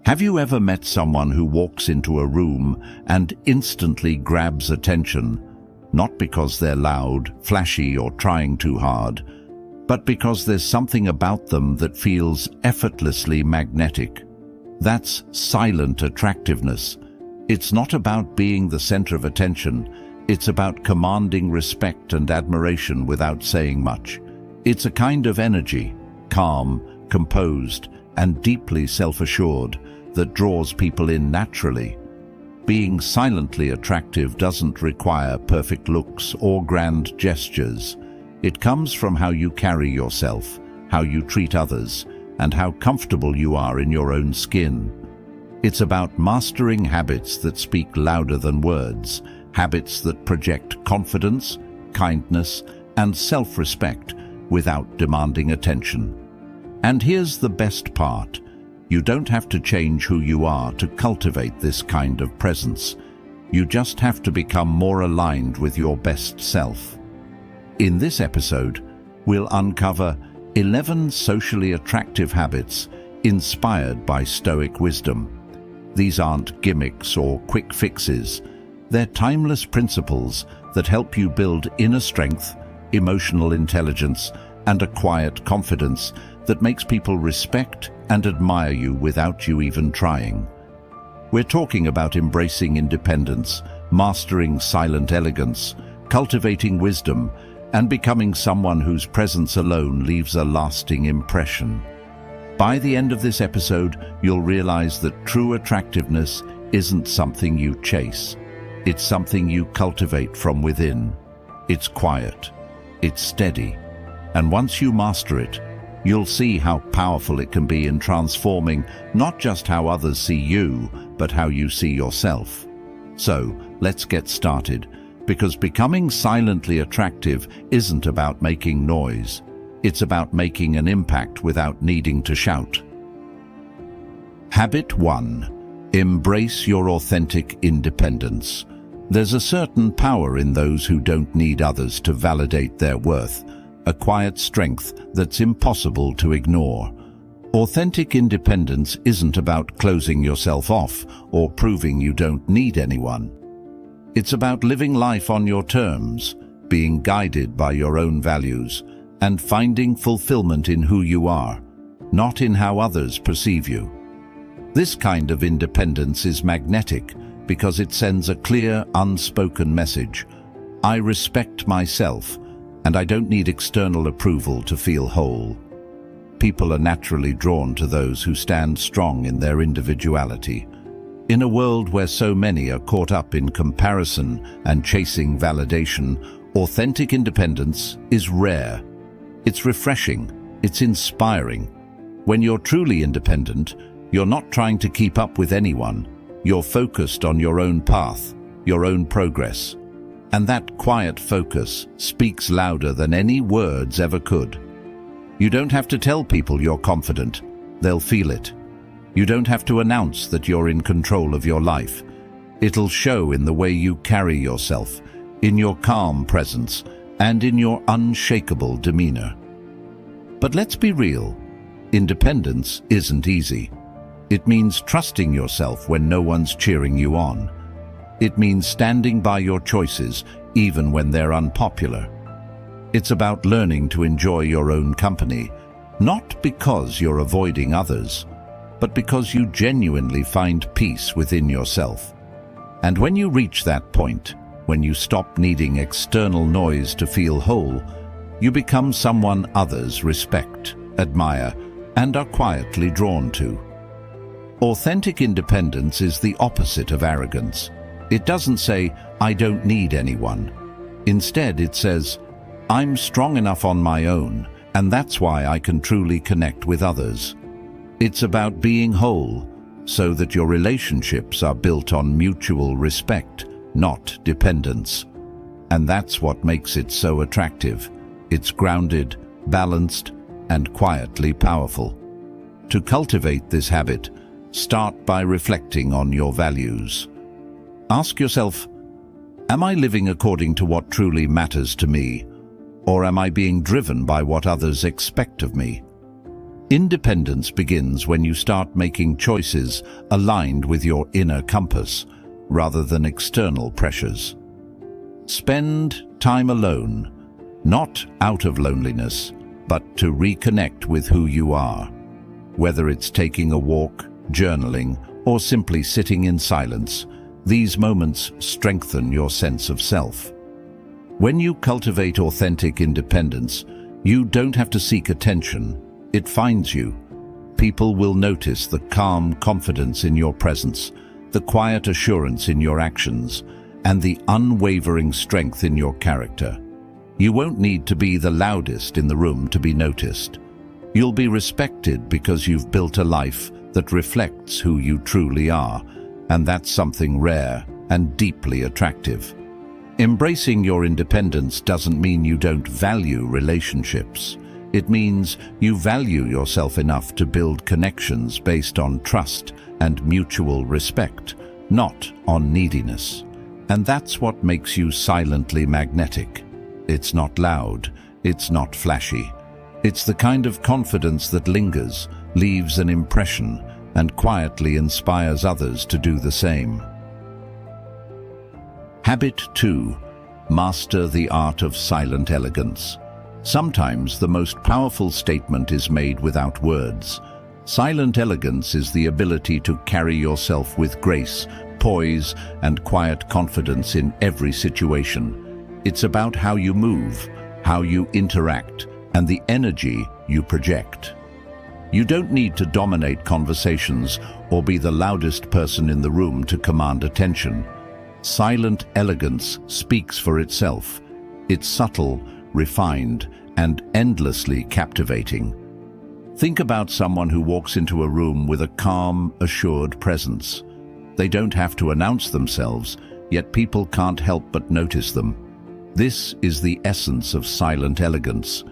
Have you ever met someone who walks into a room and instantly grabs attention, not because they're loud, flashy, or trying too hard, but because there's something about them that feels effortlessly magnetic? That's silent attractiveness. It's not about being the center of attention. It's about commanding respect and admiration without saying much. It's a kind of energy, calm, composed, and deeply self-assured, that draws people in naturally. Being silently attractive doesn't require perfect looks or grand gestures. It comes from how you carry yourself, how you treat others, and how comfortable you are in your own skin. It's about mastering habits that speak louder than words, habits that project confidence, kindness, and self-respect without demanding attention. And here's the best part. You don't have to change who you are to cultivate this kind of presence. You just have to become more aligned with your best self. In this episode, we'll uncover 11 socially attractive habits inspired by Stoic wisdom. These aren't gimmicks or quick fixes. They're timeless principles that help you build inner strength, emotional intelligence, and a quiet confidence that makes people respect and admire you without you even trying. We're talking about embracing independence, mastering silent elegance, cultivating wisdom, and becoming someone whose presence alone leaves a lasting impression. By the end of this episode, you'll realize that true attractiveness isn't something you chase. It's something you cultivate from within. It's quiet. It's steady. And once you master it, you'll see how powerful it can be in transforming not just how others see you, but how you see yourself. So, let's get started, because becoming silently attractive isn't about making noise. It's about making an impact without needing to shout. Habit 1. Embrace your authentic independence. There's a certain power in those who don't need others to validate their worth, a quiet strength that's impossible to ignore. Authentic independence isn't about closing yourself off or proving you don't need anyone. It's about living life on your terms, being guided by your own values, and finding fulfillment in who you are, not in how others perceive you. This kind of independence is magnetic because it sends a clear, unspoken message. I respect myself, and I don't need external approval to feel whole. People are naturally drawn to those who stand strong in their individuality. In a world where so many are caught up in comparison and chasing validation, authentic independence is rare. It's refreshing. It's inspiring. When you're truly independent, you're not trying to keep up with anyone. You're focused on your own path, your own progress. And that quiet focus speaks louder than any words ever could. You don't have to tell people you're confident. They'll feel it. You don't have to announce that you're in control of your life. It'll show in the way you carry yourself, in your calm presence, and in your unshakable demeanor. But let's be real. Independence isn't easy. It means trusting yourself when no one's cheering you on. It means standing by your choices, even when they're unpopular. It's about learning to enjoy your own company, not because you're avoiding others, but because you genuinely find peace within yourself. And when you reach that point, when you stop needing external noise to feel whole, you become someone others respect, admire, and are quietly drawn to. Authentic independence is the opposite of arrogance. It doesn't say, I don't need anyone. Instead, it says, I'm strong enough on my own, and that's why I can truly connect with others. It's about being whole, so that your relationships are built on mutual respect, not dependence. And that's what makes it so attractive. It's grounded, balanced, and quietly powerful. To cultivate this habit, start by reflecting on your values. Ask yourself, am I living according to what truly matters to me, or am I being driven by what others expect of me? Independence begins when you start making choices aligned with your inner compass, rather than external pressures. Spend time alone, not out of loneliness, but to reconnect with who you are. Whether it's taking a walk, journaling, or simply sitting in silence, these moments strengthen your sense of self. When you cultivate authentic independence, you don't have to seek attention, it finds you. People will notice the calm confidence in your presence, the quiet assurance in your actions, and the unwavering strength in your character. You won't need to be the loudest in the room to be noticed. You'll be respected because you've built a life that reflects who you truly are, and that's something rare and deeply attractive. Embracing your independence doesn't mean you don't value relationships. It means you value yourself enough to build connections based on trust and mutual respect, not on neediness. And that's what makes you silently magnetic. It's not loud, it's not flashy. It's the kind of confidence that lingers, leaves an impression, and quietly inspires others to do the same. Habit 2. Master the art of silent elegance. Sometimes the most powerful statement is made without words. Silent elegance is the ability to carry yourself with grace, poise, and quiet confidence in every situation. It's about how you move, how you interact, and the energy you project. You don't need to dominate conversations or be the loudest person in the room to command attention. Silent elegance speaks for itself. It's subtle, refined, and endlessly captivating. Think about someone who walks into a room with a calm, assured presence. They don't have to announce themselves, yet people can't help but notice them. This is the essence of silent elegance.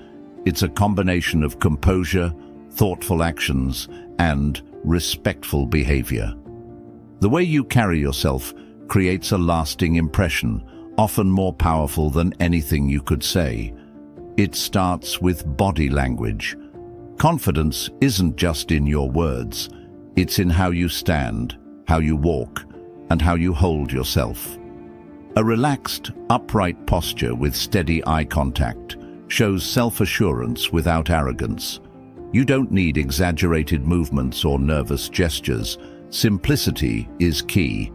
It's a combination of composure, thoughtful actions, and respectful behavior. The way you carry yourself creates a lasting impression, often more powerful than anything you could say. It starts with body language. Confidence isn't just in your words, it's in how you stand, how you walk, and how you hold yourself. A relaxed, upright posture with steady eye contact shows self-assurance without arrogance. You don't need exaggerated movements or nervous gestures. Simplicity is key.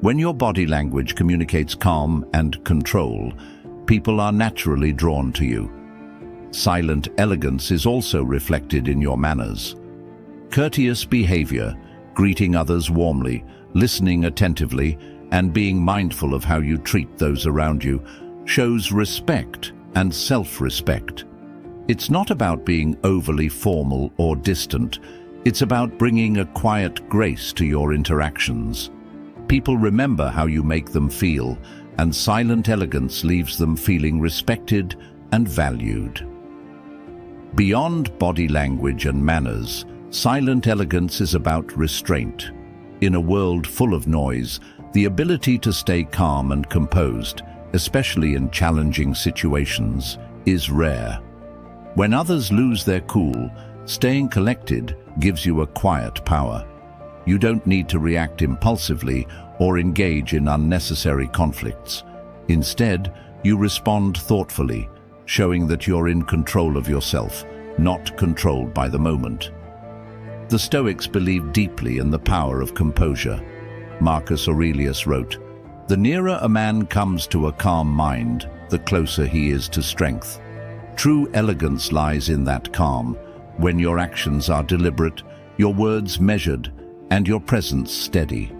When your body language communicates calm and control, people are naturally drawn to you. Silent elegance is also reflected in your manners. Courteous behavior, greeting others warmly, listening attentively, and being mindful of how you treat those around you, shows respect and self-respect. It's not about being overly formal or distant. It's about bringing a quiet grace to your interactions. People remember how you make them feel, and silent elegance leaves them feeling respected and valued. Beyond body language and manners, silent elegance is about restraint. In a world full of noise, the ability to stay calm and composed, especially in challenging situations, is rare. When others lose their cool, staying collected gives you a quiet power. You don't need to react impulsively or engage in unnecessary conflicts. Instead, you respond thoughtfully, showing that you're in control of yourself, not controlled by the moment. The Stoics believed deeply in the power of composure. Marcus Aurelius wrote, "The nearer a man comes to a calm mind, the closer he is to strength." True elegance lies in that calm, when your actions are deliberate, your words measured, and your presence steady.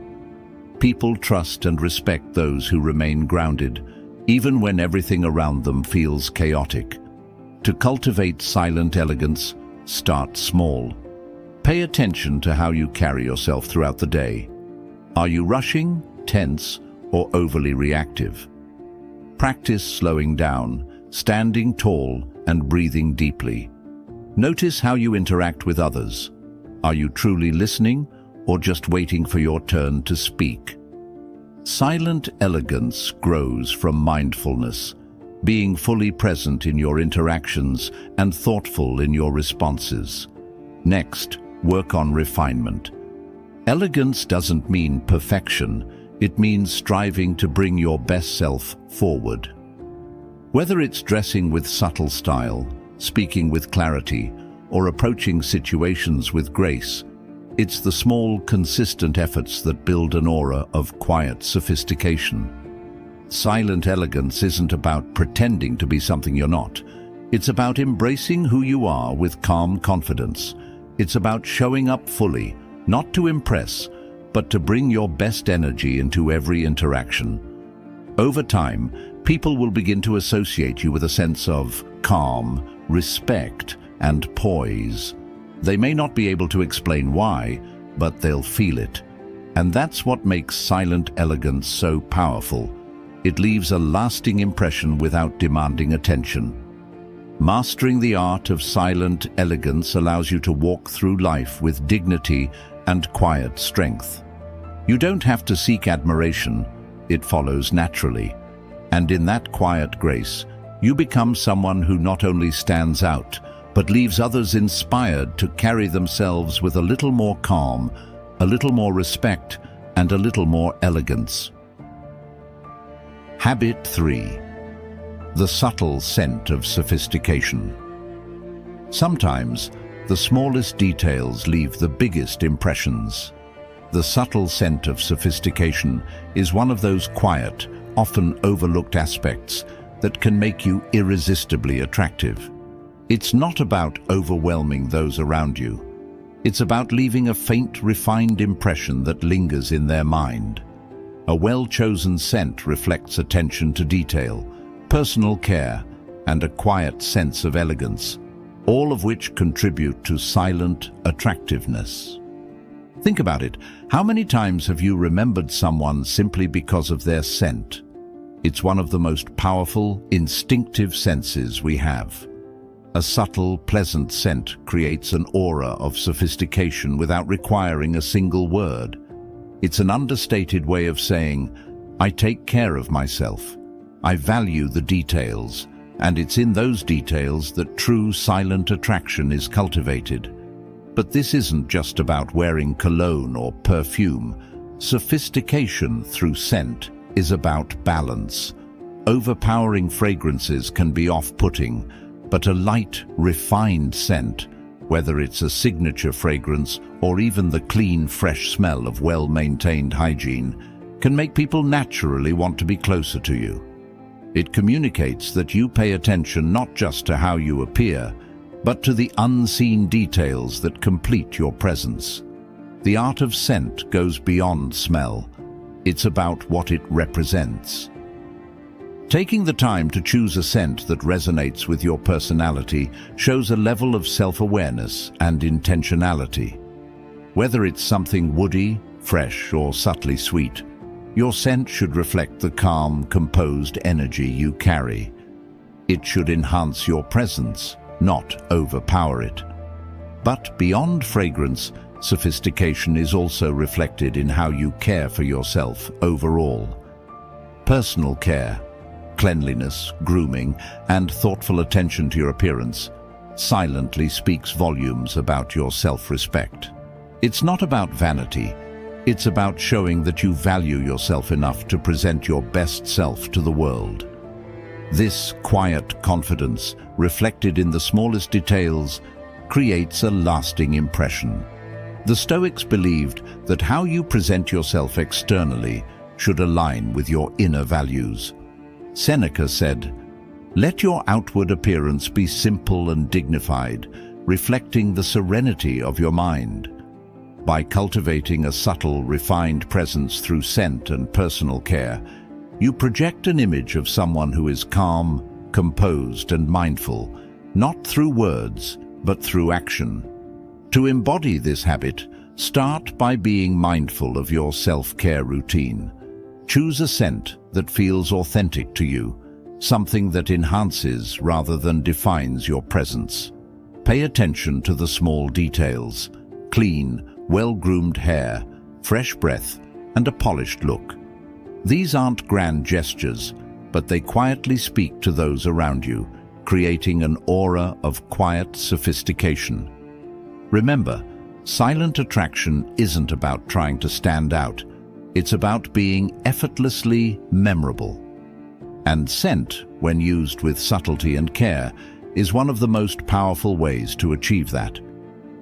People trust and respect those who remain grounded, even when everything around them feels chaotic. To cultivate silent elegance, start small. Pay attention to how you carry yourself throughout the day. Are you rushing, tense, or overly reactive? Practice slowing down, standing tall, and breathing deeply. Notice how you interact with others. Are you truly listening, or just waiting for your turn to speak? Silent elegance grows from mindfulness, being fully present in your interactions and thoughtful in your responses. Next, work on refinement. Elegance doesn't mean perfection, it means striving to bring your best self forward. Whether it's dressing with subtle style, speaking with clarity, or approaching situations with grace, it's the small, consistent efforts that build an aura of quiet sophistication. Silent elegance isn't about pretending to be something you're not. It's about embracing who you are with calm confidence. It's about showing up fully, not to impress, but to bring your best energy into every interaction. Over time, people will begin to associate you with a sense of calm, respect, and poise. They may not be able to explain why, but they'll feel it. And that's what makes silent elegance so powerful. It leaves a lasting impression without demanding attention. Mastering the art of silent elegance allows you to walk through life with dignity and quiet strength. You don't have to seek admiration, it follows naturally. And in that quiet grace, you become someone who not only stands out, but leaves others inspired to carry themselves with a little more calm, a little more respect, and a little more elegance. Habit 3. The subtle scent of sophistication. Sometimes, the smallest details leave the biggest impressions. The subtle scent of sophistication is one of those quiet, often overlooked aspects that can make you irresistibly attractive. It's not about overwhelming those around you. It's about leaving a faint, refined impression that lingers in their mind. A well-chosen scent reflects attention to detail, personal care, and a quiet sense of elegance, all of which contribute to silent attractiveness. Think about it. How many times have you remembered someone simply because of their scent? It's one of the most powerful, instinctive senses we have. A subtle, pleasant scent creates an aura of sophistication without requiring a single word. It's an understated way of saying, I take care of myself. I value the details, and it's in those details that true silent attraction is cultivated. But this isn't just about wearing cologne or perfume. Sophistication through scent is about balance. Overpowering fragrances can be off-putting, but a light, refined scent, whether it's a signature fragrance or even the clean, fresh smell of well-maintained hygiene, can make people naturally want to be closer to you. It communicates that you pay attention not just to how you appear, but to the unseen details that complete your presence. The art of scent goes beyond smell. It's about what it represents. Taking the time to choose a scent that resonates with your personality shows a level of self-awareness and intentionality. Whether it's something woody, fresh, or subtly sweet, your scent should reflect the calm, composed energy you carry. It should enhance your presence, not overpower it. But beyond fragrance, sophistication is also reflected in how you care for yourself overall. Personal care, cleanliness, grooming, and thoughtful attention to your appearance silently speaks volumes about your self-respect. It's not about vanity. It's about showing that you value yourself enough to present your best self to the world. This quiet confidence, reflected in the smallest details, creates a lasting impression. The Stoics believed that how you present yourself externally should align with your inner values. Seneca said, "Let your outward appearance be simple and dignified, reflecting the serenity of your mind." By cultivating a subtle, refined presence through scent and personal care, you project an image of someone who is calm, composed, and mindful, not through words, but through action. To embody this habit, start by being mindful of your self-care routine. Choose a scent that feels authentic to you, something that enhances rather than defines your presence. Pay attention to the small details: clean, well-groomed hair, fresh breath, and a polished look. These aren't grand gestures, but they quietly speak to those around you, creating an aura of quiet sophistication. Remember, silent attraction isn't about trying to stand out. It's about being effortlessly memorable. And scent, when used with subtlety and care, is one of the most powerful ways to achieve that.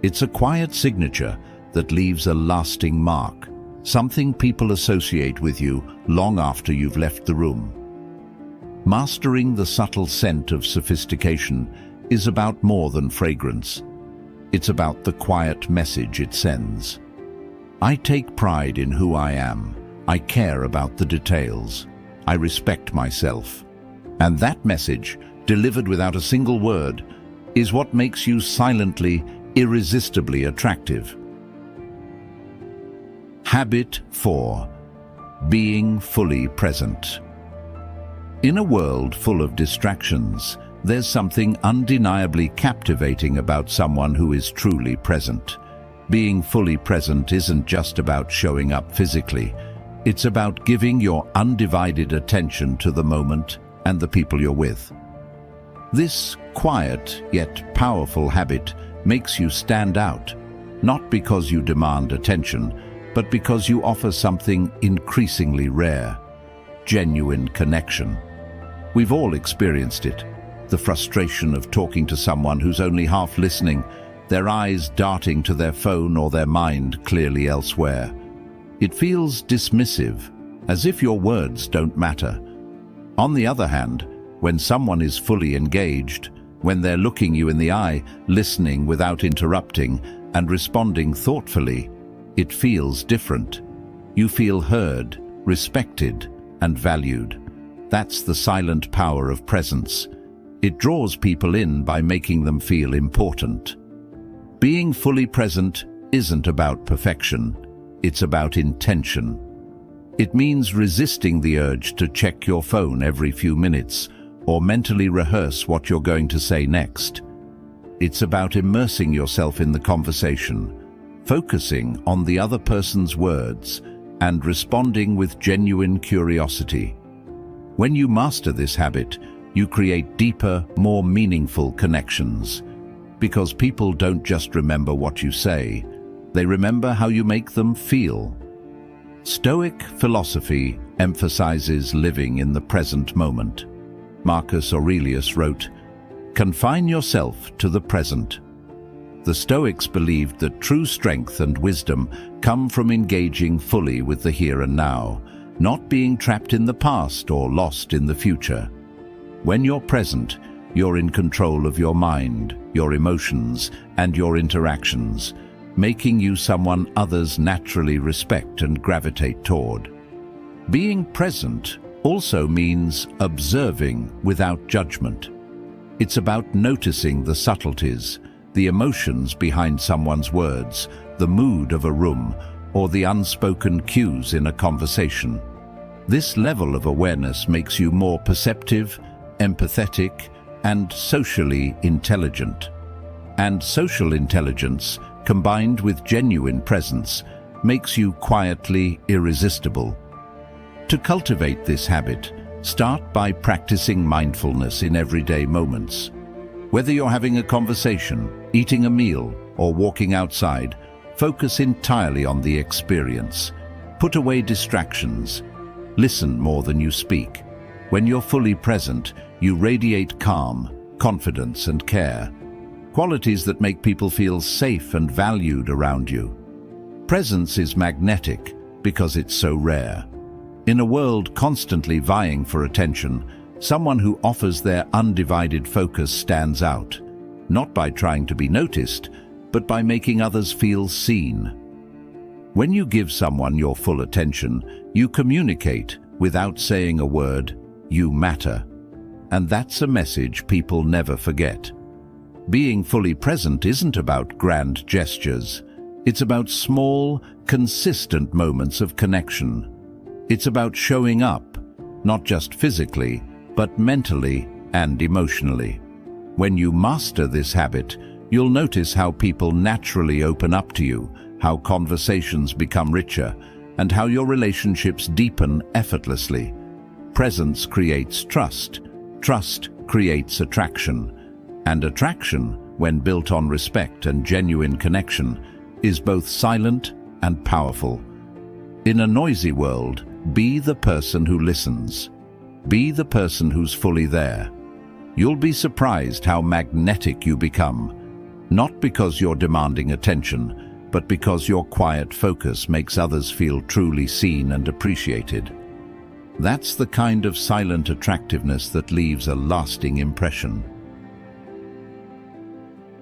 It's a quiet signature that leaves a lasting mark, something people associate with you long after you've left the room. Mastering the subtle scent of sophistication is about more than fragrance. It's about the quiet message it sends. I take pride in who I am. I care about the details. I respect myself. And that message, delivered without a single word, is what makes you silently, irresistibly attractive. Habit 4. Being fully present. In a world full of distractions, there's something undeniably captivating about someone who is truly present. Being fully present isn't just about showing up physically. It's about giving your undivided attention to the moment and the people you're with. This quiet yet powerful habit makes you stand out, not because you demand attention, but because you offer something increasingly rare: genuine connection. We've all experienced it. The frustration of talking to someone who's only half listening, their eyes darting to their phone or their mind clearly elsewhere. It feels dismissive, as if your words don't matter. On the other hand, when someone is fully engaged, when they're looking you in the eye, listening without interrupting, and responding thoughtfully, it feels different. You feel heard, respected, and valued. That's the silent power of presence. It draws people in by making them feel important. Being fully present isn't about perfection. It's about intention. It means resisting the urge to check your phone every few minutes or mentally rehearse what you're going to say next. It's about immersing yourself in the conversation, focusing on the other person's words, and responding with genuine curiosity. When you master this habit, you create deeper, more meaningful connections. Because people don't just remember what you say, they remember how you make them feel. Stoic philosophy emphasizes living in the present moment. Marcus Aurelius wrote, "Confine yourself to the present." The Stoics believed that true strength and wisdom come from engaging fully with the here and now, not being trapped in the past or lost in the future. When you're present, you're in control of your mind, your emotions, and your interactions, making you someone others naturally respect and gravitate toward. Being present also means observing without judgment. It's about noticing the subtleties, the emotions behind someone's words, the mood of a room, or the unspoken cues in a conversation. This level of awareness makes you more perceptive, empathetic, and socially intelligent. And social intelligence, combined with genuine presence, makes you quietly irresistible. To cultivate this habit, start by practicing mindfulness in everyday moments. Whether you're having a conversation, eating a meal, or walking outside, focus entirely on the experience. Put away distractions. Listen more than you speak. When you're fully present, you radiate calm, confidence, and care, qualities that make people feel safe and valued around you. Presence is magnetic because it's so rare. In a world constantly vying for attention, someone who offers their undivided focus stands out, not by trying to be noticed, but by making others feel seen. When you give someone your full attention, you communicate without saying a word. You matter. And that's a message people never forget. Being fully present isn't about grand gestures. It's about small, consistent moments of connection. It's about showing up, not just physically, but mentally and emotionally. When you master this habit, you'll notice how people naturally open up to you, how conversations become richer, and how your relationships deepen effortlessly. Presence creates trust. Trust creates attraction. And attraction, when built on respect and genuine connection, is both silent and powerful. In a noisy world, be the person who listens. Be the person who's fully there. You'll be surprised how magnetic you become, not because you're demanding attention, but because your quiet focus makes others feel truly seen and appreciated. That's the kind of silent attractiveness that leaves a lasting impression.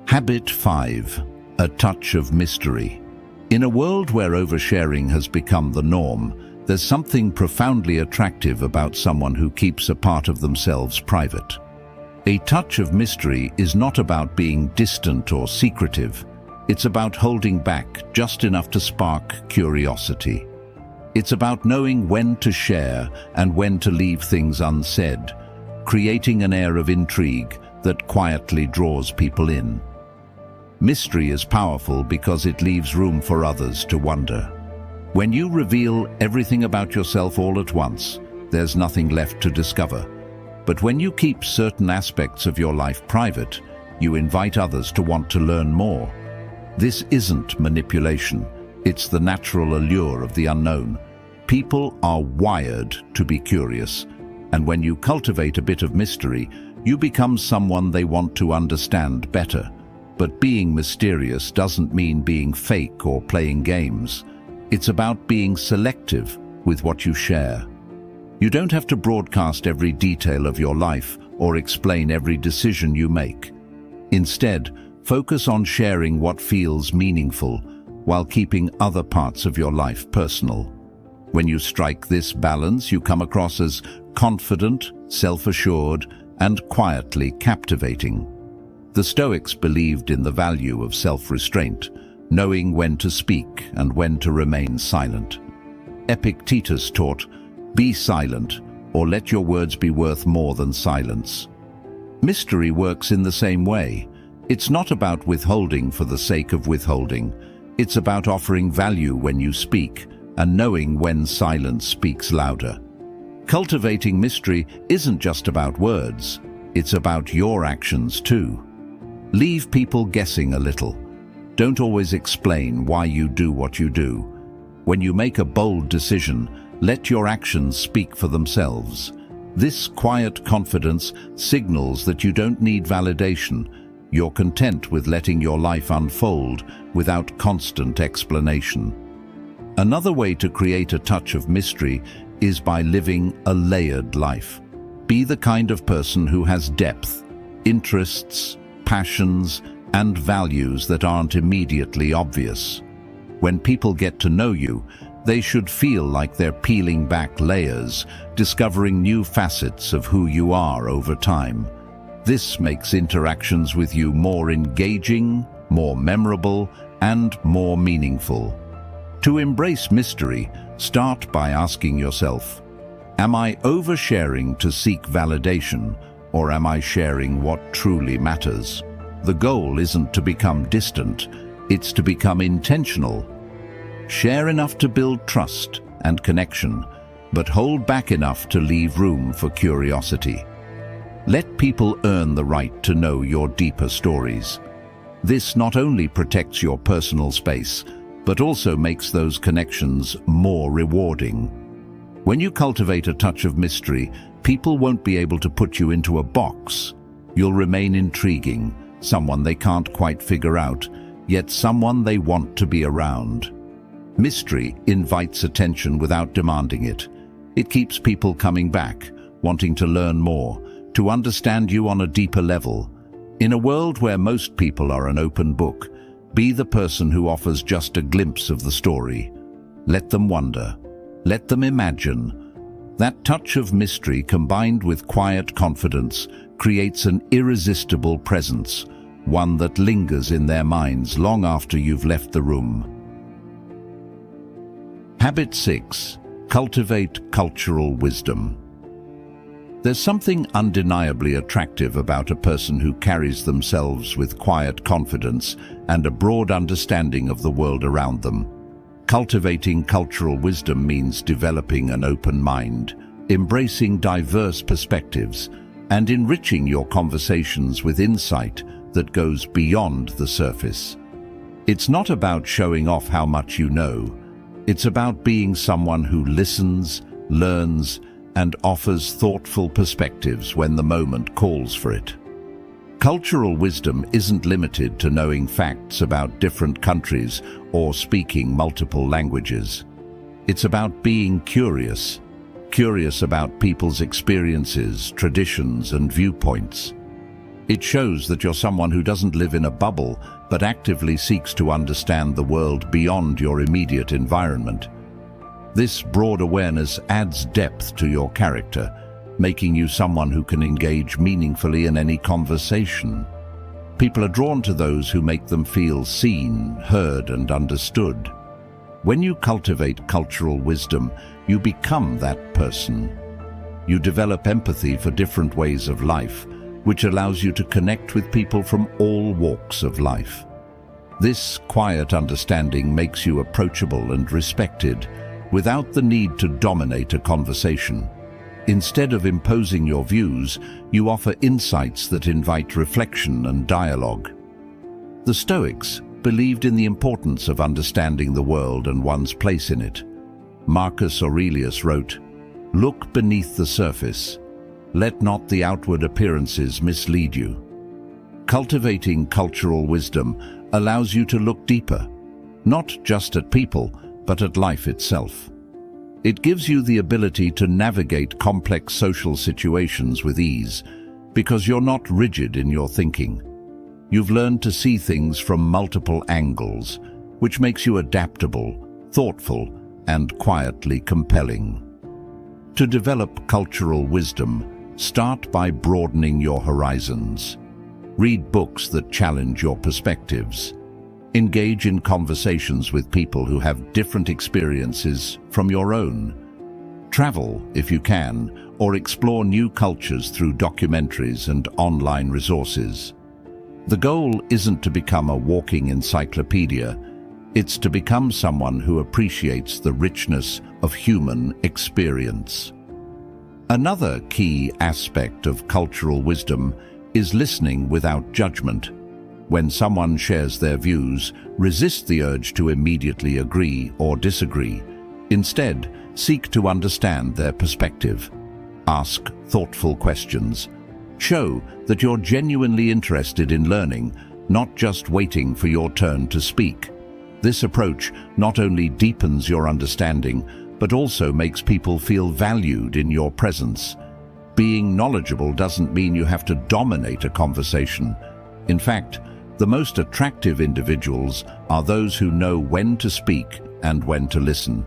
Habit 5. A touch of mystery. In a world where oversharing has become the norm, there's something profoundly attractive about someone who keeps a part of themselves private. A touch of mystery is not about being distant or secretive. It's about holding back just enough to spark curiosity. It's about knowing when to share and when to leave things unsaid, creating an air of intrigue that quietly draws people in. Mystery is powerful because it leaves room for others to wonder. When you reveal everything about yourself all at once, there's nothing left to discover. But when you keep certain aspects of your life private, you invite others to want to learn more. This isn't manipulation. It's the natural allure of the unknown. People are wired to be curious, and when you cultivate a bit of mystery, you become someone they want to understand better. But being mysterious doesn't mean being fake or playing games. It's about being selective with what you share. You don't have to broadcast every detail of your life or explain every decision you make. Instead, focus on sharing what feels meaningful while keeping other parts of your life personal. When you strike this balance, you come across as confident, self-assured, and quietly captivating. The Stoics believed in the value of self-restraint, knowing when to speak and when to remain silent. Epictetus taught, "Be silent, or let your words be worth more than silence." Mystery works in the same way. It's not about withholding for the sake of withholding. It's about offering value when you speak and knowing when silence speaks louder. Cultivating mystery isn't just about words. It's about your actions too. Leave people guessing a little. Don't always explain why you do what you do. When you make a bold decision, let your actions speak for themselves. This quiet confidence signals that you don't need validation. You're content with letting your life unfold without constant explanation. Another way to create a touch of mystery is by living a layered life. Be the kind of person who has depth, interests, passions, and values that aren't immediately obvious. When people get to know you, they should feel like they're peeling back layers, discovering new facets of who you are over time. This makes interactions with you more engaging, more memorable, and more meaningful. To embrace mystery, start by asking yourself, am I oversharing to seek validation, or am I sharing what truly matters? The goal isn't to become distant, it's to become intentional. Share enough to build trust and connection, but hold back enough to leave room for curiosity. Let people earn the right to know your deeper stories. This not only protects your personal space, but also makes those connections more rewarding. When you cultivate a touch of mystery, people won't be able to put you into a box. You'll remain intriguing, someone they can't quite figure out, yet someone they want to be around. Mystery invites attention without demanding it. It keeps people coming back, wanting to learn more, to understand you on a deeper level. In a world where most people are an open book, be the person who offers just a glimpse of the story. Let them wonder. Let them imagine. That touch of mystery combined with quiet confidence creates an irresistible presence, one that lingers in their minds long after you've left the room. Habit 6. Cultivate cultural wisdom. There's something undeniably attractive about a person who carries themselves with quiet confidence and a broad understanding of the world around them. Cultivating cultural wisdom means developing an open mind, embracing diverse perspectives, and enriching your conversations with insight that goes beyond the surface. It's not about showing off how much you know. It's about being someone who listens, learns, and offers thoughtful perspectives when the moment calls for it. Cultural wisdom isn't limited to knowing facts about different countries or speaking multiple languages. It's about being curious about people's experiences, traditions, and viewpoints. It shows that you're someone who doesn't live in a bubble, but actively seeks to understand the world beyond your immediate environment. This broad awareness adds depth to your character, making you someone who can engage meaningfully in any conversation. People are drawn to those who make them feel seen, heard, and understood. When you cultivate cultural wisdom, you become that person. You develop empathy for different ways of life, which allows you to connect with people from all walks of life. This quiet understanding makes you approachable and respected, without the need to dominate a conversation. Instead of imposing your views, you offer insights that invite reflection and dialogue. The Stoics believed in the importance of understanding the world and one's place in it. Marcus Aurelius wrote, "Look beneath the surface. Let not the outward appearances mislead you." Cultivating cultural wisdom allows you to look deeper, not just at people, but at life itself. It gives you the ability to navigate complex social situations with ease, because you're not rigid in your thinking. You've learned to see things from multiple angles, which makes you adaptable, thoughtful, and quietly compelling. To develop cultural wisdom, start by broadening your horizons. Read books that challenge your perspectives. Engage in conversations with people who have different experiences from your own. Travel, if you can, or explore new cultures through documentaries and online resources. The goal isn't to become a walking encyclopedia, it's to become someone who appreciates the richness of human experience. Another key aspect of cultural wisdom is listening without judgment. When someone shares their views, resist the urge to immediately agree or disagree. Instead, seek to understand their perspective. Ask thoughtful questions. Show that you're genuinely interested in learning, not just waiting for your turn to speak. This approach not only deepens your understanding, but also makes people feel valued in your presence. Being knowledgeable doesn't mean you have to dominate a conversation. In fact, the most attractive individuals are those who know when to speak and when to listen.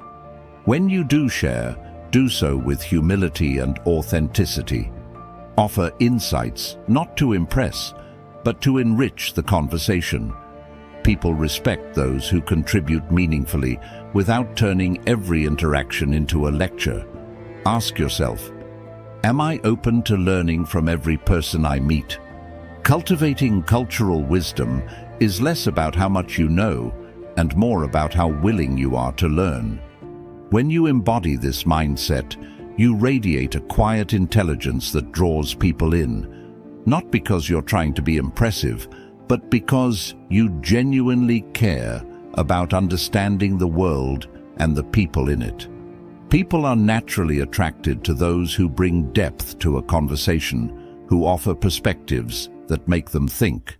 When you do share, do so with humility and authenticity. Offer insights not to impress, but to enrich the conversation. People respect those who contribute meaningfully without turning every interaction into a lecture. Ask yourself, am I open to learning from every person I meet? Cultivating cultural wisdom is less about how much you know and more about how willing you are to learn. When you embody this mindset, you radiate a quiet intelligence that draws people in, not because you're trying to be impressive, but because you genuinely care about understanding the world and the people in it. People are naturally attracted to those who bring depth to a conversation, who offer perspectives that make them think.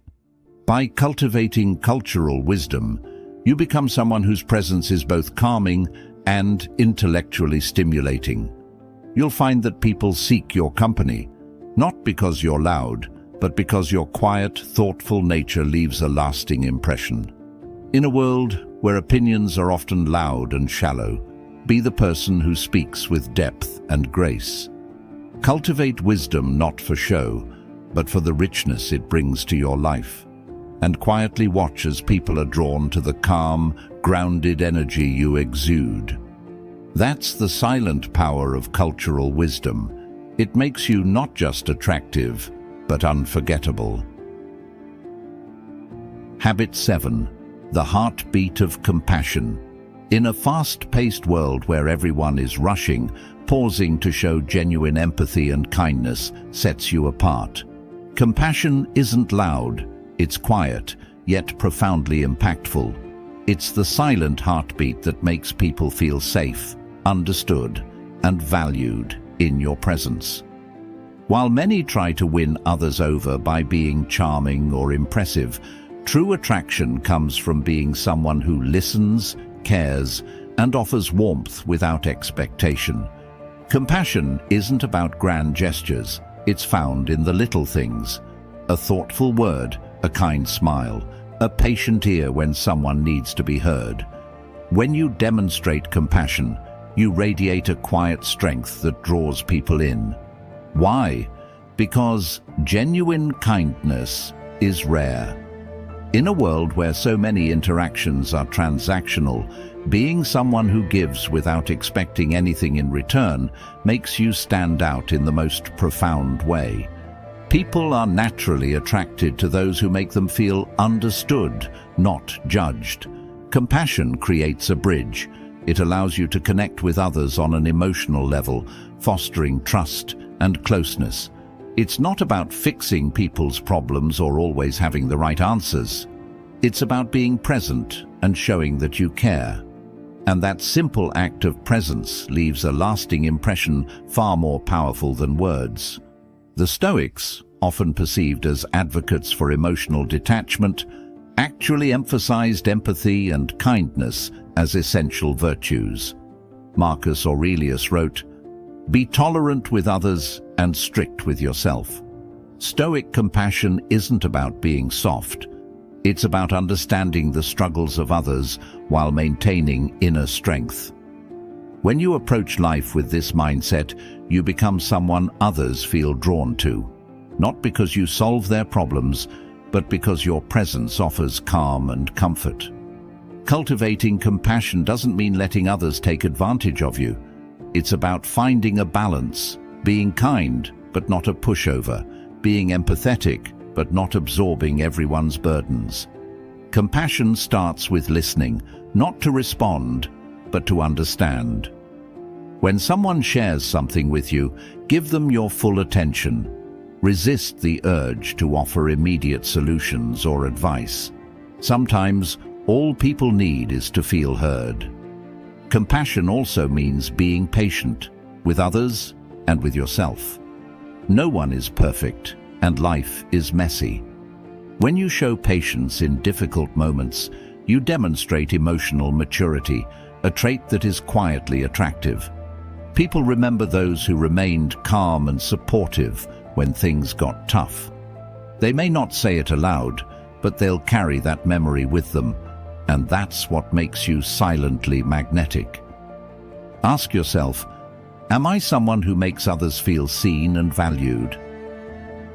By cultivating cultural wisdom, you become someone whose presence is both calming and intellectually stimulating. You'll find that people seek your company, not because you're loud, but because your quiet, thoughtful nature leaves a lasting impression. In a world where opinions are often loud and shallow, be the person who speaks with depth and grace. Cultivate wisdom not for show, but for the richness it brings to your life, and quietly watch as people are drawn to the calm, grounded energy you exude. That's the silent power of cultural wisdom. It makes you not just attractive, but unforgettable. Habit 7. The heartbeat of compassion. In a fast-paced world where everyone is rushing, pausing to show genuine empathy and kindness sets you apart. Compassion isn't loud, It's quiet, yet profoundly impactful. It's the silent heartbeat that makes people feel safe, understood, and valued in your presence. While many try to win others over by being charming or impressive, true attraction comes from being someone who listens, cares, and offers warmth without expectation. Compassion isn't about grand gestures. It's found in the little things. A thoughtful word, a kind smile, a patient ear when someone needs to be heard. When you demonstrate compassion, you radiate a quiet strength that draws people in. Why? Because genuine kindness is rare. In a world where so many interactions are transactional, being someone who gives without expecting anything in return makes you stand out in the most profound way. People are naturally attracted to those who make them feel understood, not judged. Compassion creates a bridge. It allows you to connect with others on an emotional level, fostering trust and closeness. It's not about fixing people's problems or always having the right answers. It's about being present and showing that you care. And that simple act of presence leaves a lasting impression far more powerful than words. The Stoics, often perceived as advocates for emotional detachment, actually emphasized empathy and kindness as essential virtues. Marcus Aurelius wrote, "Be tolerant with others and strict with yourself." Stoic compassion isn't about being soft. It's about understanding the struggles of others while maintaining inner strength. When you approach life with this mindset, you become someone others feel drawn to, not because you solve their problems, but because your presence offers calm and comfort. Cultivating compassion doesn't mean letting others take advantage of you. It's about finding a balance, being kind, but not a pushover, being empathetic, but not absorbing everyone's burdens. Compassion starts with listening, not to respond, but to understand. When someone shares something with you, give them your full attention. Resist the urge to offer immediate solutions or advice. Sometimes, all people need is to feel heard. Compassion also means being patient with others and with yourself. No one is perfect, and life is messy. When you show patience in difficult moments, you demonstrate emotional maturity, a trait that is quietly attractive. People remember those who remained calm and supportive when things got tough. They may not say it aloud, but they'll carry that memory with them, and that's what makes you silently magnetic. Ask yourself, am I someone who makes others feel seen and valued?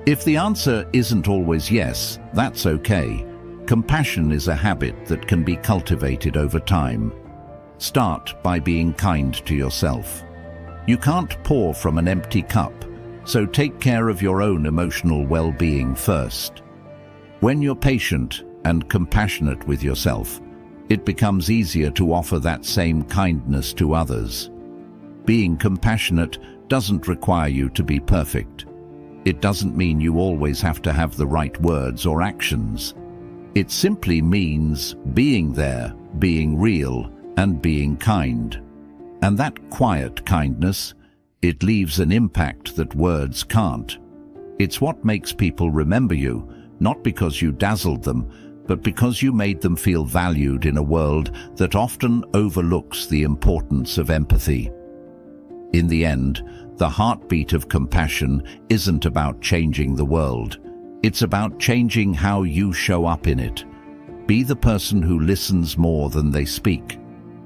If the answer isn't always yes, that's okay. Compassion is a habit that can be cultivated over time. Start by being kind to yourself. You can't pour from an empty cup, so take care of your own emotional well-being first. When you're patient and compassionate with yourself, it becomes easier to offer that same kindness to others. Being compassionate doesn't require you to be perfect. It doesn't mean you always have to have the right words or actions. It simply means being there, being real, and being kind. And that quiet kindness, it leaves an impact that words can't. It's what makes people remember you, not because you dazzled them, but because you made them feel valued in a world that often overlooks the importance of empathy. In the end, the heartbeat of compassion isn't about changing the world. It's about changing how you show up in it. Be the person who listens more than they speak,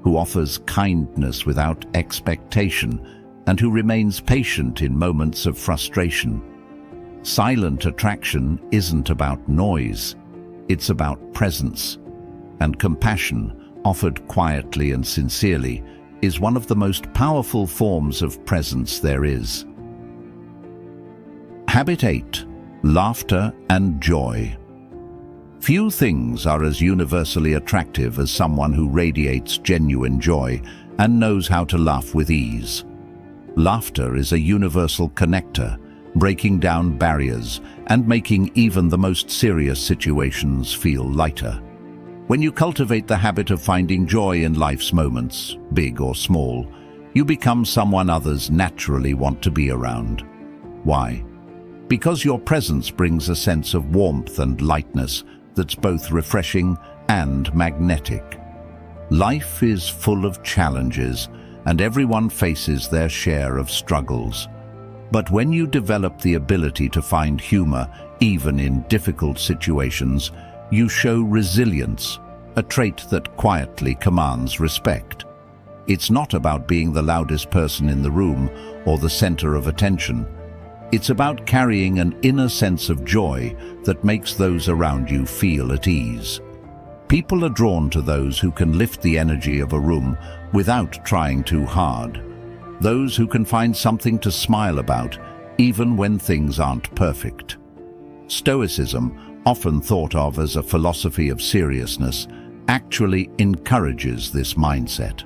who offers kindness without expectation, and who remains patient in moments of frustration. Silent attraction isn't about noise. It's about presence. And compassion, offered quietly and sincerely, is one of the most powerful forms of presence there is. Habit 8. Laughter and joy. Few things are as universally attractive as someone who radiates genuine joy and knows how to laugh with ease. Laughter is a universal connector, breaking down barriers and making even the most serious situations feel lighter. When you cultivate the habit of finding joy in life's moments, big or small, you become someone others naturally want to be around. Why? Because your presence brings a sense of warmth and lightness that's both refreshing and magnetic. Life is full of challenges, and everyone faces their share of struggles. But when you develop the ability to find humor even in difficult situations, you show resilience, a trait that quietly commands respect. It's not about being the loudest person in the room or the center of attention. It's about carrying an inner sense of joy that makes those around you feel at ease. People are drawn to those who can lift the energy of a room without trying too hard. Those who can find something to smile about, even when things aren't perfect. Stoicism, often thought of as a philosophy of seriousness, actually encourages this mindset.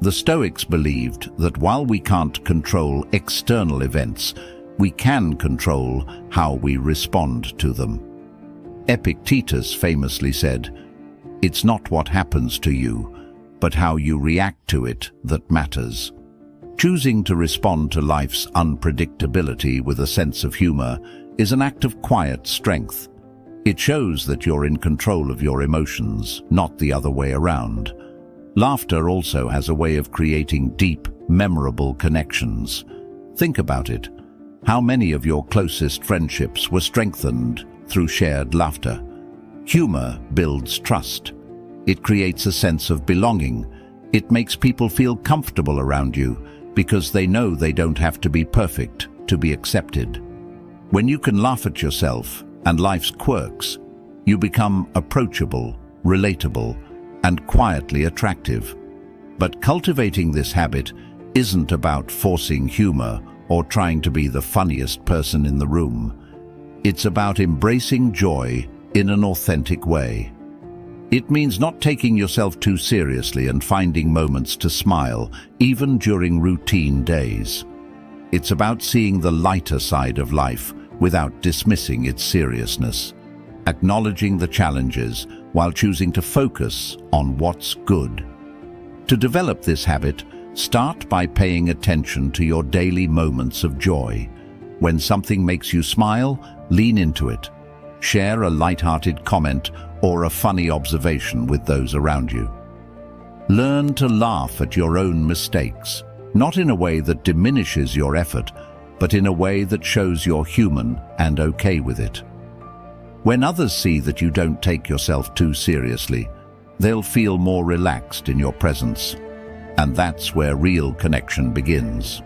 The Stoics believed that while we can't control external events, we can control how we respond to them. Epictetus famously said, "It's not what happens to you, but how you react to it that matters." Choosing to respond to life's unpredictability with a sense of humor is an act of quiet strength. It shows that you're in control of your emotions, not the other way around. Laughter also has a way of creating deep, memorable connections. Think about it. How many of your closest friendships were strengthened through shared laughter? Humor builds trust. It creates a sense of belonging. It makes people feel comfortable around you because they know they don't have to be perfect to be accepted. When you can laugh at yourself and life's quirks, you become approachable, relatable, and quietly attractive. But cultivating this habit isn't about forcing humor or trying to be the funniest person in the room. It's about embracing joy in an authentic way. It means not taking yourself too seriously and finding moments to smile, even during routine days. It's about seeing the lighter side of life without dismissing its seriousness, acknowledging the challenges while choosing to focus on what's good. To develop this habit, start by paying attention to your daily moments of joy. When something makes you smile, lean into it. Share a light-hearted comment or a funny observation with those around you. Learn to laugh at your own mistakes, not in a way that diminishes your effort, but in a way that shows you're human and okay with it. When others see that you don't take yourself too seriously, they'll feel more relaxed in your presence. And that's where real connection begins.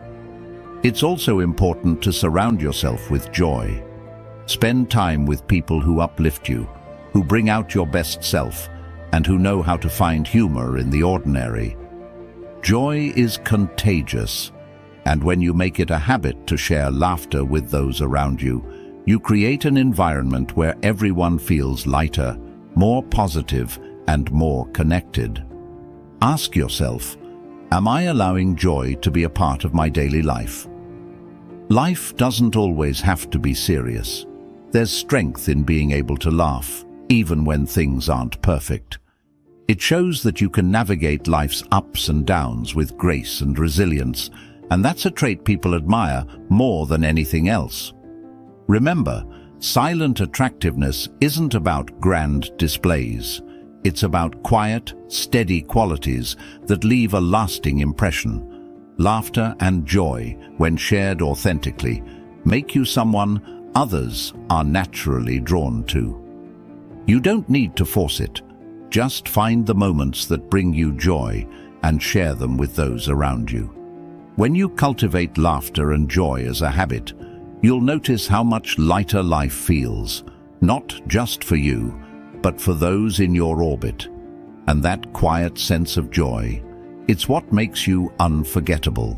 It's also important to surround yourself with joy. Spend time with people who uplift you, who bring out your best self, and who know how to find humor in the ordinary. Joy is contagious, and when you make it a habit to share laughter with those around you, you create an environment where everyone feels lighter, more positive, and more connected. Ask yourself, am I allowing joy to be a part of my daily life? Life doesn't always have to be serious. There's strength in being able to laugh, even when things aren't perfect. It shows that you can navigate life's ups and downs with grace and resilience, and that's a trait people admire more than anything else. Remember, silent attractiveness isn't about grand displays. It's about quiet, steady qualities that leave a lasting impression. Laughter and joy, when shared authentically, make you someone others are naturally drawn to. You don't need to force it. Just find the moments that bring you joy and share them with those around you. When you cultivate laughter and joy as a habit, you'll notice how much lighter life feels, not just for you, but for those in your orbit. And that quiet sense of joy, it's what makes you unforgettable.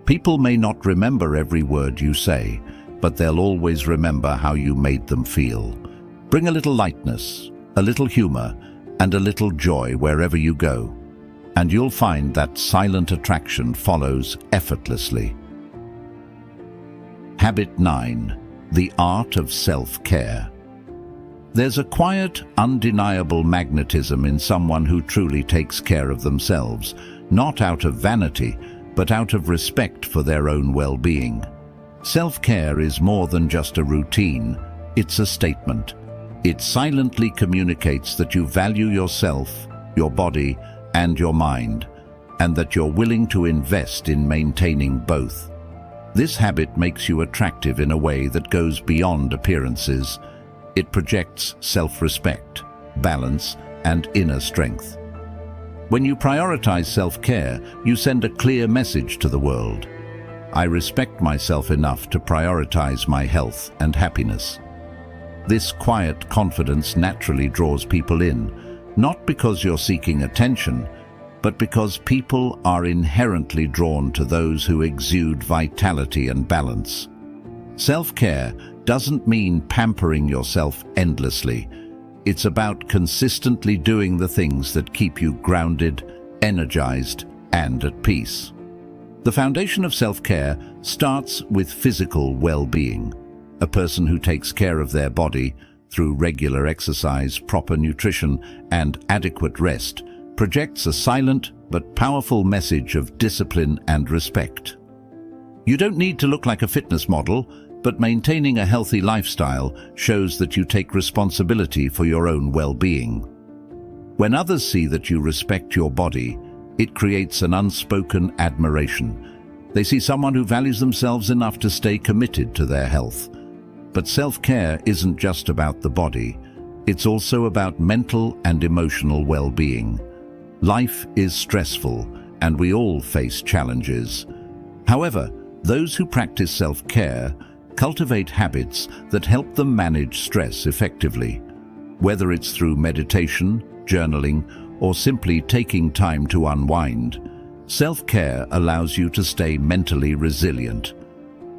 People may not remember every word you say, but they'll always remember how you made them feel. Bring a little lightness, a little humor, and a little joy wherever you go, and you'll find that silent attraction follows effortlessly. Habit 9. The art of self-care. There's a quiet, undeniable magnetism in someone who truly takes care of themselves, not out of vanity, but out of respect for their own well-being. Self-care is more than just a routine, it's a statement. It silently communicates that you value yourself, your body, and your mind, and that you're willing to invest in maintaining both. This habit makes you attractive in a way that goes beyond appearances. It projects self-respect, balance, and inner strength. When you prioritize self-care, you send a clear message to the world. I respect myself enough to prioritize my health and happiness. This quiet confidence naturally draws people in, not because you're seeking attention, but because people are inherently drawn to those who exude vitality and balance. Self-care doesn't mean pampering yourself endlessly. It's about consistently doing the things that keep you grounded, energized, and at peace. The foundation of self-care starts with physical well-being. A person who takes care of their body through regular exercise, proper nutrition, and adequate rest projects a silent but powerful message of discipline and respect. You don't need to look like a fitness model, but maintaining a healthy lifestyle shows that you take responsibility for your own well-being. When others see that you respect your body, it creates an unspoken admiration. They see someone who values themselves enough to stay committed to their health. But self-care isn't just about the body, it's also about mental and emotional well-being. Life is stressful, and we all face challenges. However, those who practice self-care cultivate habits that help them manage stress effectively. Whether it's through meditation, journaling, or simply taking time to unwind, self-care allows you to stay mentally resilient.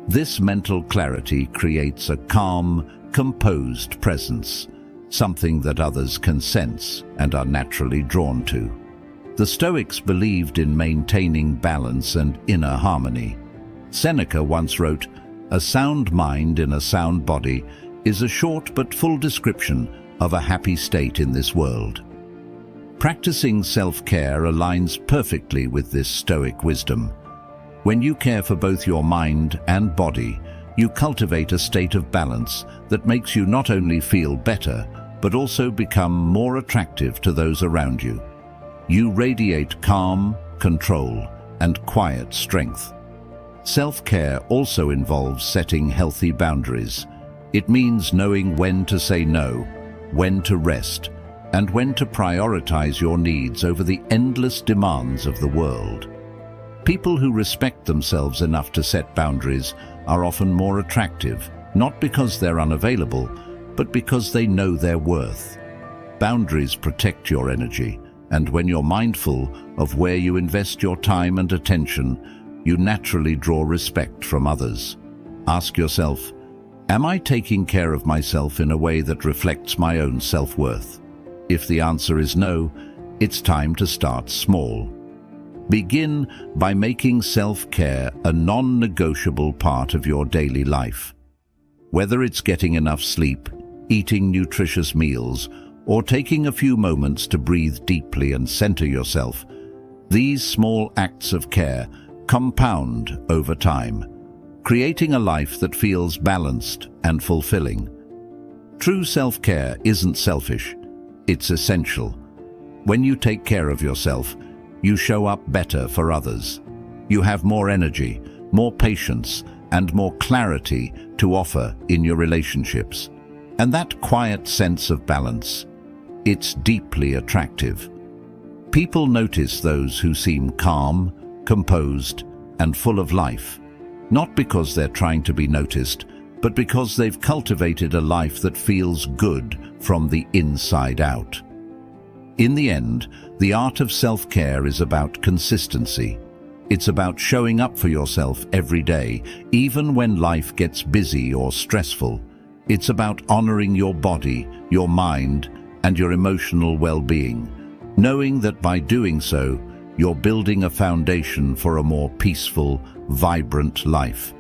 This mental clarity creates a calm, composed presence, something that others can sense and are naturally drawn to. The Stoics believed in maintaining balance and inner harmony. Seneca once wrote, "A sound mind in a sound body is a short but full description of a happy state in this world." Practicing self-care aligns perfectly with this Stoic wisdom. When you care for both your mind and body, you cultivate a state of balance that makes you not only feel better, but also become more attractive to those around you. You radiate calm, control, and quiet strength. Self-care also involves setting healthy boundaries. It means knowing when to say no, when to rest, and when to prioritize your needs over the endless demands of the world. People who respect themselves enough to set boundaries are often more attractive, not because they're unavailable, but because they know their worth. Boundaries protect your energy, and when you're mindful of where you invest your time and attention, you naturally draw respect from others. Ask yourself, am I taking care of myself in a way that reflects my own self-worth? If the answer is no, it's time to start small. Begin by making self-care a non-negotiable part of your daily life. Whether it's getting enough sleep, eating nutritious meals, or taking a few moments to breathe deeply and center yourself, these small acts of care compound over time, creating a life that feels balanced and fulfilling. True self-care isn't selfish, it's essential. When you take care of yourself, you show up better for others. You have more energy, more patience, and more clarity to offer in your relationships. And that quiet sense of balance, it's deeply attractive. People notice those who seem calm, composed, and full of life, not because they're trying to be noticed, but because they've cultivated a life that feels good from the inside out. In the end, the art of self-care is about consistency. It's about showing up for yourself every day, even when life gets busy or stressful. It's about honoring your body, your mind, and your emotional well-being, knowing that by doing so, you're building a foundation for a more peaceful, vibrant life.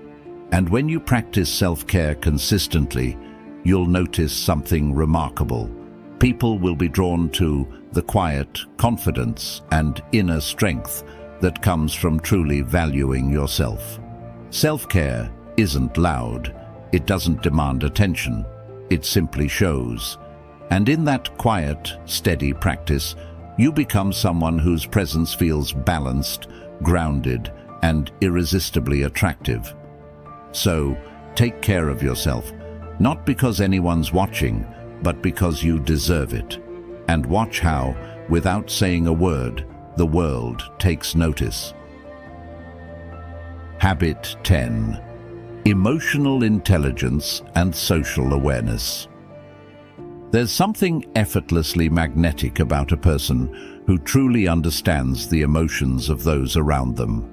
And when you practice self-care consistently, you'll notice something remarkable. People will be drawn to the quiet confidence and inner strength that comes from truly valuing yourself. Self-care isn't loud. It doesn't demand attention. It simply shows. And in that quiet, steady practice, you become someone whose presence feels balanced, grounded, and irresistibly attractive. So, take care of yourself, not because anyone's watching, but because you deserve it. And watch how, without saying a word, the world takes notice. Habit 10. Emotional intelligence and social awareness. There's something effortlessly magnetic about a person who truly understands the emotions of those around them.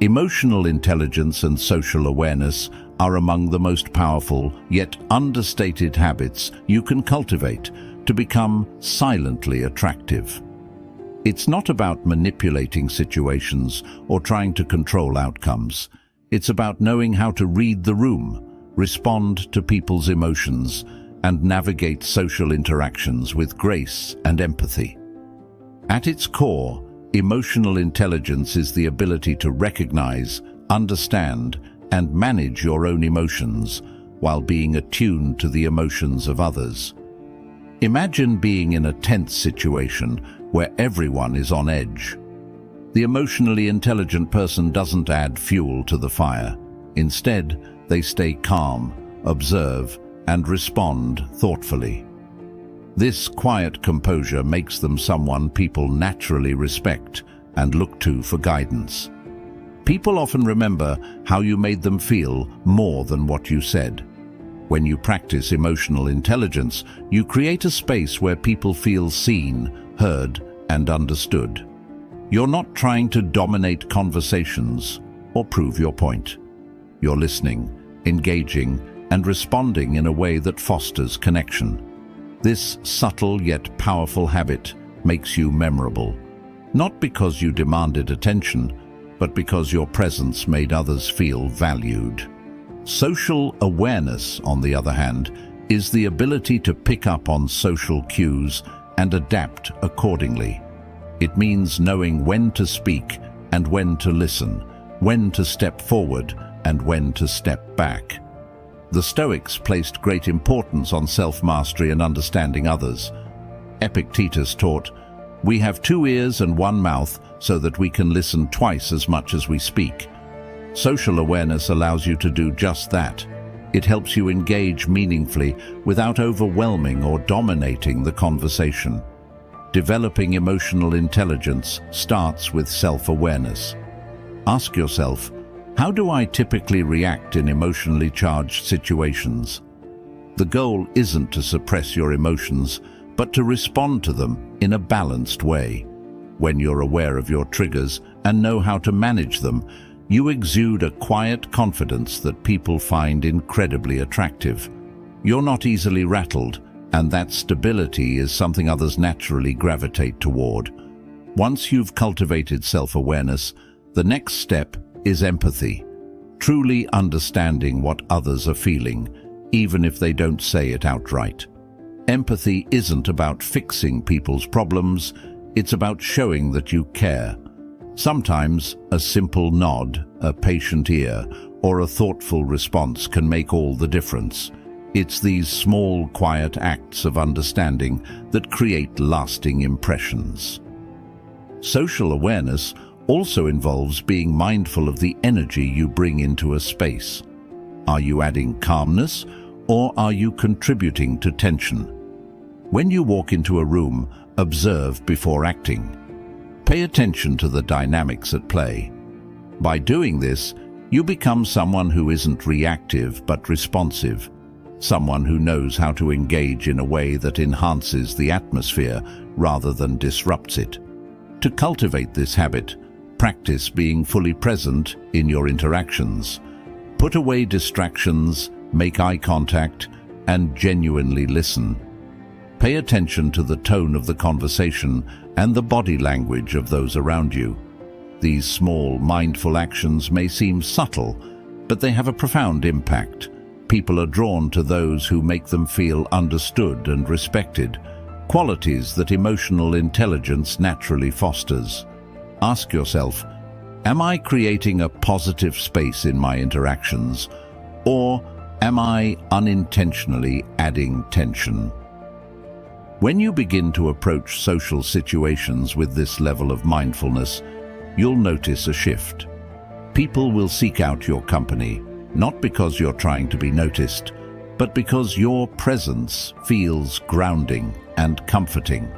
Emotional intelligence and social awareness are among the most powerful, yet understated habits you can cultivate to become silently attractive. It's not about manipulating situations or trying to control outcomes. It's about knowing how to read the room, respond to people's emotions, and navigate social interactions with grace and empathy. At its core, emotional intelligence is the ability to recognize, understand, and manage your own emotions while being attuned to the emotions of others. Imagine being in a tense situation where everyone is on edge. The emotionally intelligent person doesn't add fuel to the fire. Instead, they stay calm, observe, and respond thoughtfully. This quiet composure makes them someone people naturally respect and look to for guidance. People often remember how you made them feel more than what you said. When you practice emotional intelligence, you create a space where people feel seen, heard, and understood. You're not trying to dominate conversations or prove your point. You're listening, engaging, and responding in a way that fosters connection. This subtle yet powerful habit makes you memorable, not because you demanded attention, but because your presence made others feel valued. Social awareness, on the other hand, is the ability to pick up on social cues and adapt accordingly. It means knowing when to speak and when to listen, when to step forward and when to step back. The Stoics placed great importance on self-mastery and understanding others. Epictetus taught, "We have 2 ears and 1 mouth so that we can listen twice as much as we speak." Social awareness allows you to do just that. It helps you engage meaningfully without overwhelming or dominating the conversation. Developing emotional intelligence starts with self-awareness. Ask yourself, how do I typically react in emotionally charged situations? The goal isn't to suppress your emotions, but to respond to them in a balanced way. When you're aware of your triggers and know how to manage them, you exude a quiet confidence that people find incredibly attractive. You're not easily rattled, and that stability is something others naturally gravitate toward. Once you've cultivated self-awareness, the next step is empathy, truly understanding what others are feeling, even if they don't say it outright. Empathy isn't about fixing people's problems, it's about showing that you care. Sometimes a simple nod, a patient ear, or a thoughtful response can make all the difference. It's these small, quiet acts of understanding that create lasting impressions. Social awareness also involves being mindful of the energy you bring into a space. Are you adding calmness, or are you contributing to tension? When you walk into a room, observe before acting. Pay attention to the dynamics at play. By doing this, you become someone who isn't reactive but responsive, someone who knows how to engage in a way that enhances the atmosphere rather than disrupts it. To cultivate this habit, practice being fully present in your interactions. Put away distractions, make eye contact, and genuinely listen. Pay attention to the tone of the conversation and the body language of those around you. These small, mindful actions may seem subtle, but they have a profound impact. People are drawn to those who make them feel understood and respected, qualities that emotional intelligence naturally fosters. Ask yourself, am I creating a positive space in my interactions, or am I unintentionally adding tension? When you begin to approach social situations with this level of mindfulness, you'll notice a shift. People will seek out your company, not because you're trying to be noticed, but because your presence feels grounding and comforting.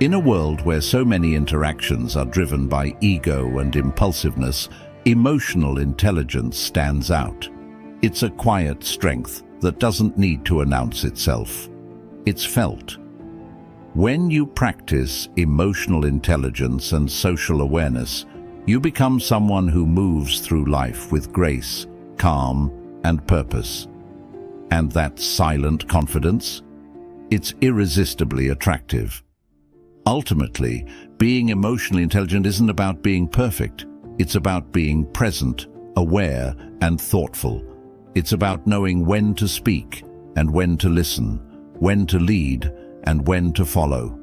In a world where so many interactions are driven by ego and impulsiveness, emotional intelligence stands out. It's a quiet strength that doesn't need to announce itself. It's felt. When you practice emotional intelligence and social awareness, you become someone who moves through life with grace, calm, and purpose. And that silent confidence? It's irresistibly attractive. Ultimately, being emotionally intelligent isn't about being perfect. It's about being present, aware, and thoughtful. It's about knowing when to speak and when to listen, when to lead and when to follow.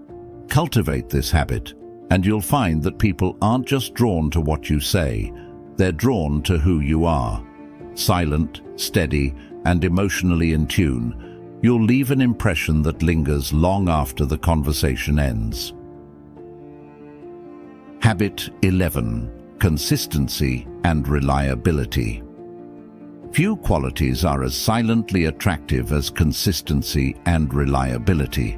Cultivate this habit, and you'll find that people aren't just drawn to what you say, they're drawn to who you are. Silent, steady, and emotionally in tune, you'll leave an impression that lingers long after the conversation ends. Habit 11. Consistency and reliability. Few qualities are as silently attractive as consistency and reliability.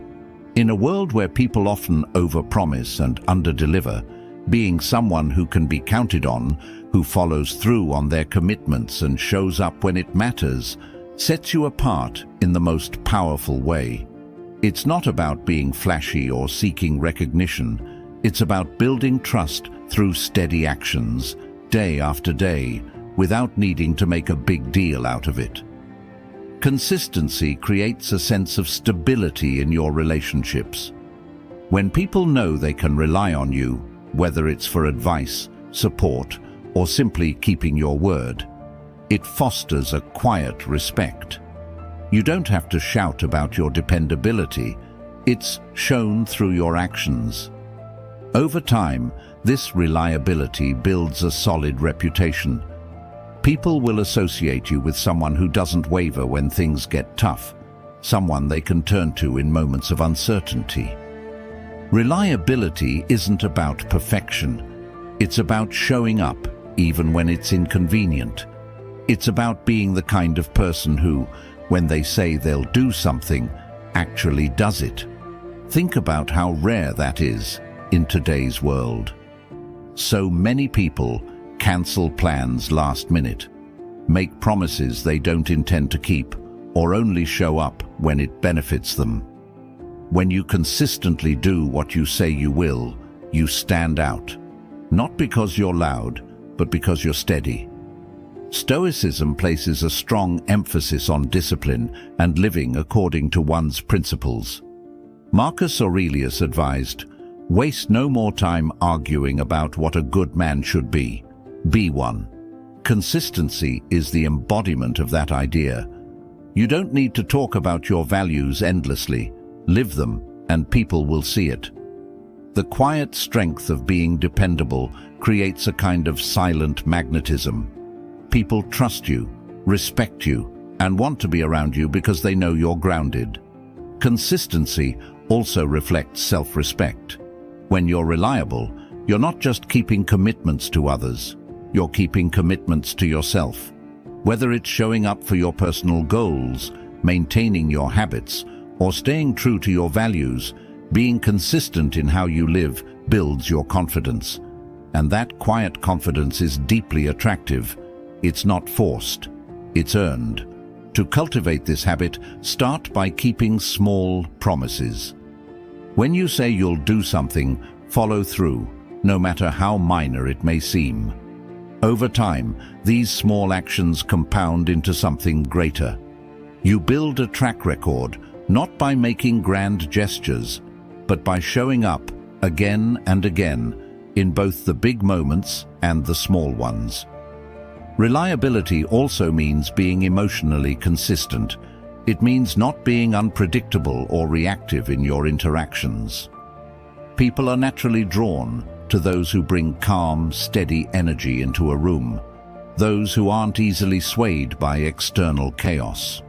In a world where people often overpromise and underdeliver, being someone who can be counted on, who follows through on their commitments and shows up when it matters, sets you apart in the most powerful way. It's not about being flashy or seeking recognition. It's about building trust through steady actions, day after day, without needing to make a big deal out of it. Consistency creates a sense of stability in your relationships. When people know they can rely on you, whether it's for advice, support, or simply keeping your word, it fosters a quiet respect. You don't have to shout about your dependability. It's shown through your actions. Over time, this reliability builds a solid reputation. People will associate you with someone who doesn't waver when things get tough, someone they can turn to in moments of uncertainty. Reliability isn't about perfection. It's about showing up, even when it's inconvenient. It's about being the kind of person who, when they say they'll do something, actually does it. Think about how rare that is in today's world. So many people cancel plans last minute, make promises they don't intend to keep, or only show up when it benefits them. When you consistently do what you say you will, you stand out, not because you're loud, but because you're steady. Stoicism places a strong emphasis on discipline and living according to one's principles. Marcus Aurelius advised, "Waste no more time arguing about what a good man should be. Be one." Consistency is the embodiment of that idea. You don't need to talk about your values endlessly. Live them, and people will see it. The quiet strength of being dependable creates a kind of silent magnetism. People trust you, respect you, and want to be around you because they know you're grounded. Consistency also reflects self-respect. When you're reliable, you're not just keeping commitments to others, you're keeping commitments to yourself. Whether it's showing up for your personal goals, maintaining your habits, or staying true to your values, being consistent in how you live builds your confidence. And that quiet confidence is deeply attractive. It's not forced, it's earned. To cultivate this habit, start by keeping small promises. When you say you'll do something, follow through, no matter how minor it may seem. Over time, these small actions compound into something greater. You build a track record, not by making grand gestures, but by showing up again and again in both the big moments and the small ones. Reliability also means being emotionally consistent. It means not being unpredictable or reactive in your interactions. People are naturally drawn to those who bring calm, steady energy into a room, those who aren't easily swayed by external chaos.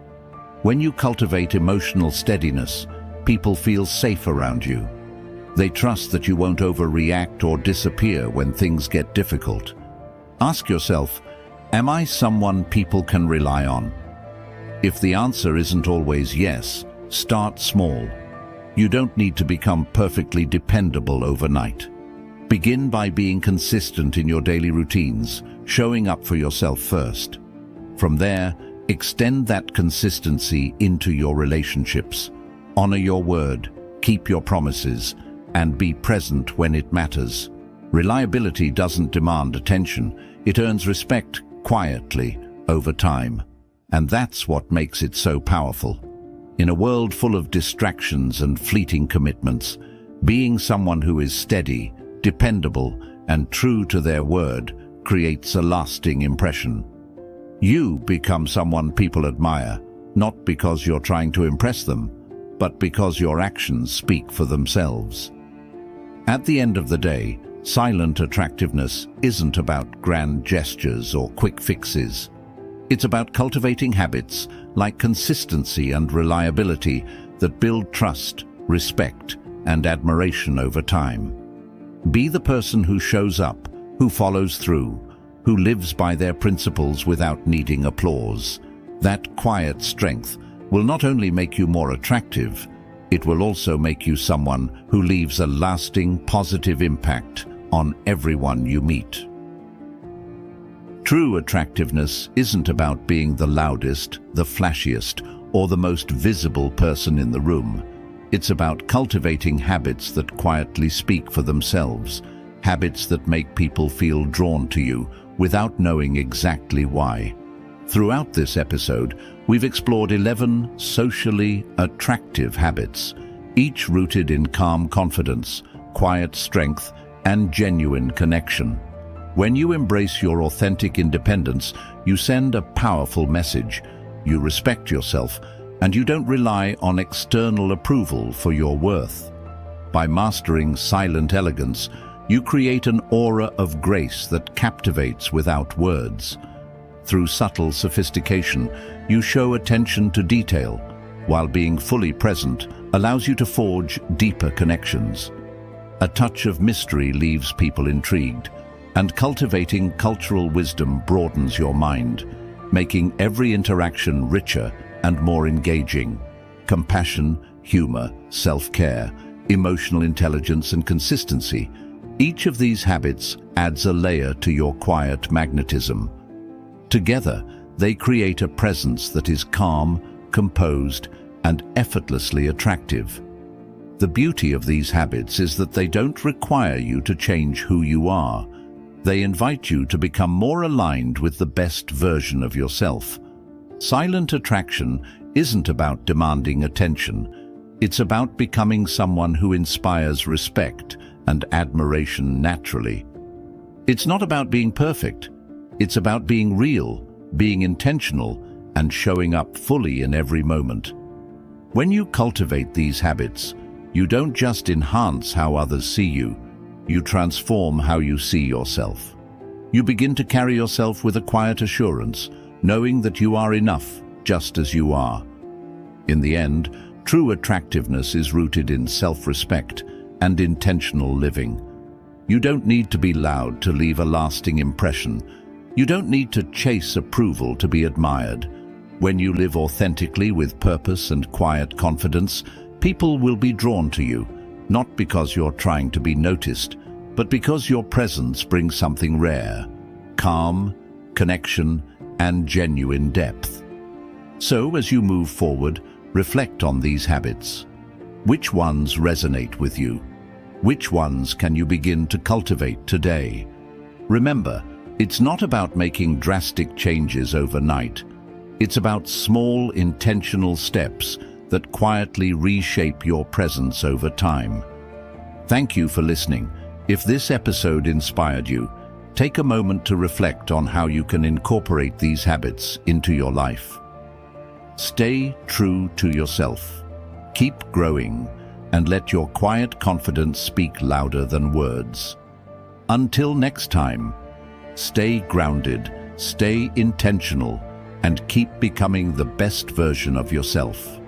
When you cultivate emotional steadiness, people feel safe around you. They trust that you won't overreact or disappear when things get difficult. Ask yourself, am I someone people can rely on? If the answer isn't always yes, start small. You don't need to become perfectly dependable overnight. Begin by being consistent in your daily routines, showing up for yourself first. From there, extend that consistency into your relationships. Honor your word, keep your promises, and be present when it matters. Reliability doesn't demand attention. It earns respect quietly over time. And that's what makes it so powerful. In a world full of distractions and fleeting commitments, being someone who is steady, dependable, and true to their word creates a lasting impression. You become someone people admire, not because you're trying to impress them, but because your actions speak for themselves. At the end of the day, silent attractiveness isn't about grand gestures or quick fixes. It's about cultivating habits like consistency and reliability that build trust, respect, and admiration over time. Be the person who shows up, who follows through, who lives by their principles without needing applause. That quiet strength will not only make you more attractive, it will also make you someone who leaves a lasting positive impact on everyone you meet. True attractiveness isn't about being the loudest, the flashiest, or the most visible person in the room. It's about cultivating habits that quietly speak for themselves, habits that make people feel drawn to you without knowing exactly why. Throughout this episode, we've explored 11 socially attractive habits, each rooted in calm confidence, quiet strength, and genuine connection. When you embrace your authentic independence, you send a powerful message. You respect yourself, and you don't rely on external approval for your worth. By mastering silent elegance, you create an aura of grace that captivates without words. Through subtle sophistication, you show attention to detail, while being fully present allows you to forge deeper connections. A touch of mystery leaves people intrigued, and cultivating cultural wisdom broadens your mind, making every interaction richer and more engaging. Compassion, humor, self-care, emotional intelligence, and consistency. Each of these habits adds a layer to your quiet magnetism. Together, they create a presence that is calm, composed, and effortlessly attractive. The beauty of these habits is that they don't require you to change who you are. They invite you to become more aligned with the best version of yourself. Silent attraction isn't about demanding attention. It's about becoming someone who inspires respect and admiration naturally. It's not about being perfect. It's about being real, being intentional, and showing up fully in every moment. When you cultivate these habits, you don't just enhance how others see you, you transform how you see yourself. You begin to carry yourself with a quiet assurance, knowing that you are enough just as you are. In the end, true attractiveness is rooted in self-respect and intentional living. You don't need to be loud to leave a lasting impression. You don't need to chase approval to be admired. When you live authentically with purpose and quiet confidence, people will be drawn to you, not because you're trying to be noticed, but because your presence brings something rare: calm, connection, and genuine depth. So, as you move forward, reflect on these habits. Which ones resonate with you? Which ones can you begin to cultivate today? Remember, it's not about making drastic changes overnight. It's about small, intentional steps that quietly reshape your presence over time. Thank you for listening. If this episode inspired you, Take a moment to reflect on how you can incorporate these habits into your life. Stay true to yourself. Keep growing, and let your quiet confidence speak louder than words. Until next time, stay grounded, stay intentional, and keep becoming the best version of yourself.